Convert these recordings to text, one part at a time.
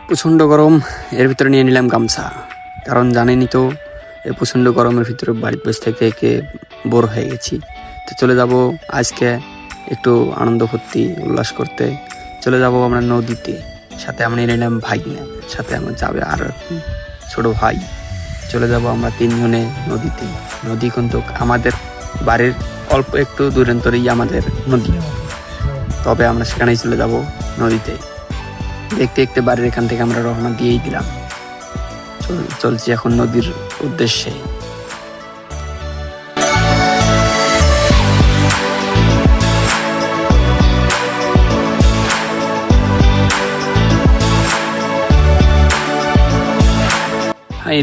প্রচণ্ড গরম, এর ভিতরে নিয়ে নিলাম গামছা, কারণ জানেনই তো এই প্রচণ্ড গরমের ভিতরে বাড়ির বসে থেকে বোর হয়ে গেছি। তো চলে যাব আজকে একটু আনন্দ ফুর্তি উল্লাস করতে, চলে যাব আমরা নদীতে। সাথে আমরা নিয়ে নিলাম ভাইনা, সাথে আমার যাবে আর ছোট ভাই। চলে যাব আমরা তিনজনে নদীতে। নদী কিন্তু আমাদের বাড়ির অল্প একটু দূরান্তরেই আমাদের নদী, তবে আমরা সেখানেই চলে যাব নদীতে। দেখতে দেখতে বাড়ির এখান থেকে আমরা রওনা দিয়েই দিলাম, চলছি এখন নদীর উদ্দেশ্যে।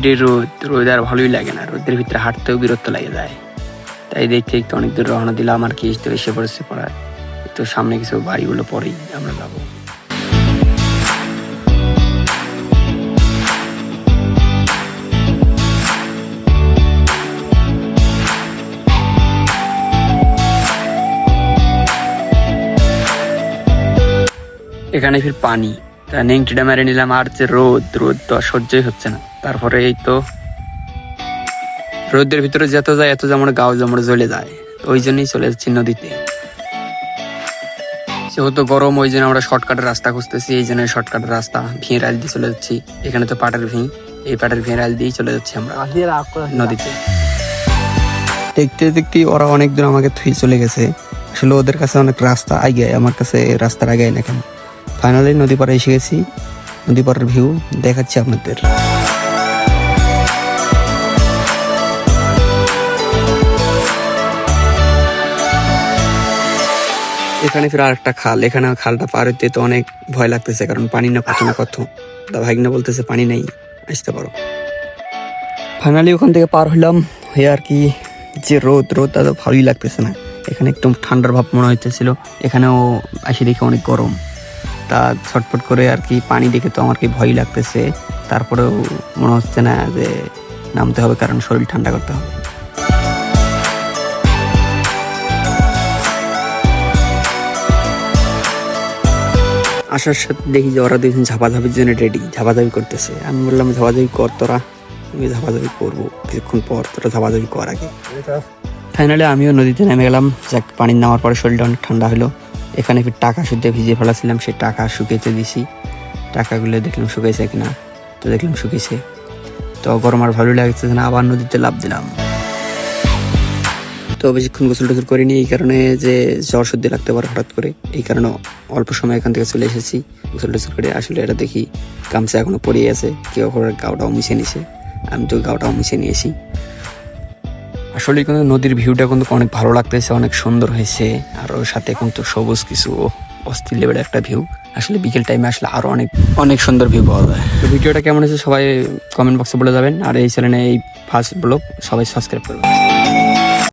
রে রোদ আর ভালোই লাগে না, রোদের ভিতরে হাঁটতেও বিরক্ত লাগে যায়। তাই দেখতে দেখতে অনেক দূর রওনা দিলাম আর কি। তো এসে পড়েছে পড়ায়, তো সামনে কিছু বাড়িগুলো পরেই আমরা যাবো। এখানে ফির পানি, তা নেংটিটা মেরে নিলাম। আর যে রোদ তো সহ্যই হচ্ছে না। তারপরে এই তো রোদের ভিতরে যত যায় এত যেমন গাও যেমন জ্বলে যায়, ওই জন্যই চলে যাচ্ছি নদীতে। যেহেতু গরম, ওই জন্য আমরা শর্টকাটের রাস্তা খুঁজতেছি। এই জন্য শর্টকাটের রাস্তা ভিঁ রাইল দিয়ে চলে যাচ্ছি। এখানে তো পাটের ভিঁ, এই পাটের ভিঁ রাইল দিয়েই চলে যাচ্ছি আমরা নদীতে। দেখতে দেখতে ওরা অনেক দূর আমাকে থুই চলে গেছে। আসলে ওদের কাছে অনেক রাস্তা আগে, আমার কাছে রাস্তার আগে না কেন। ফাইনালি নদী পাড়ে এসে গেছি, নদী পাড়ের ভিউ দেখাচ্ছি আপনাদের। এখানে ফির আরেকটা খাল, এখানে খালটা পার হইতে তো অনেক ভয় লাগতেছে, কারণ পানি না কত না কত। তা ভাগনা বলতেছে পানি নেই, আসতে পারো। ফাইনালি ওখান থেকে পার হইলাম হয়ে আর কি। যে রোদ তা তো ভালোই লাগতেছে না, এখানে একদম ঠান্ডার ভাব মনে হইতেছিল। এখানেও আসি দেখে অনেক গরম, তা ছটফট করে আর কি পানি দেখে তো আমার কি ভয় লাগতেছে। তারপরেও মনে হচ্ছে না যে নামতে হবে, কারণ শরীর ঠান্ডা করতে হবে। আসার সাথে দেখি যে ওরা দুজন ঝাপাঝাপির জন্য রেডি, ঝাপাঝাপি করতেছে। আমি বললাম ঝাপাঝাপি কর তোরা, আমি ঝাপাঝাপি করবো কিছুক্ষণ পর, তোরা ঝাপাঝাপি কর আগে। ফাইনালি আমিও নদীতে নেমে গেলাম। যাক, পানি নামার পরে শরীরটা অনেক ঠান্ডা হলো। এখানে ফির টাকা শুদ্ধে ভিজিয়ে ফেলাছিলাম, সেই টাকা শুকিয়েতে দিছি। টাকাগুলো দেখলাম শুকিয়েছে কিনা, তো দেখলাম শুকিয়েছে। তো গরম আর ভালো লাগছে না, আবার নদীতে লাফ দিলাম। তো বেশিক্ষণ গোসল টোসল করিনি, এই কারণে যে জ্বর সর্দি লাগতে পারে হঠাৎ করে, এই কারণে অল্প সময় এখান থেকে চলে এসেছি গোসল টোসল করে। আসলে এটা দেখি গামছা এখনো পড়িয়ে আছে, কেউ গাওটাও মিশে নিছে, আমি তো গাওটাও মিশে নিয়েছি। আসলে কিন্তু নদীর ভিউটা কিন্তু অনেক ভালো লাগতেছে, অনেক সুন্দর হয়েছে। আর ওর সাথে কিন্তু সবুজ কিছু অস্থির লেভেলের একটা ভিউ। আসলে বিকেল টাইমে আসলে আরো অনেক সুন্দর ভিউ পাওয়া যায়। তো ভিডিওটা কেমন হয়েছে সবাই কমেন্ট বক্সে বলে যাবেন। আর এই চ্যানেলে এই ফার্স্ট ব্লগ সবাই সাবস্ক্রাইব করবেন।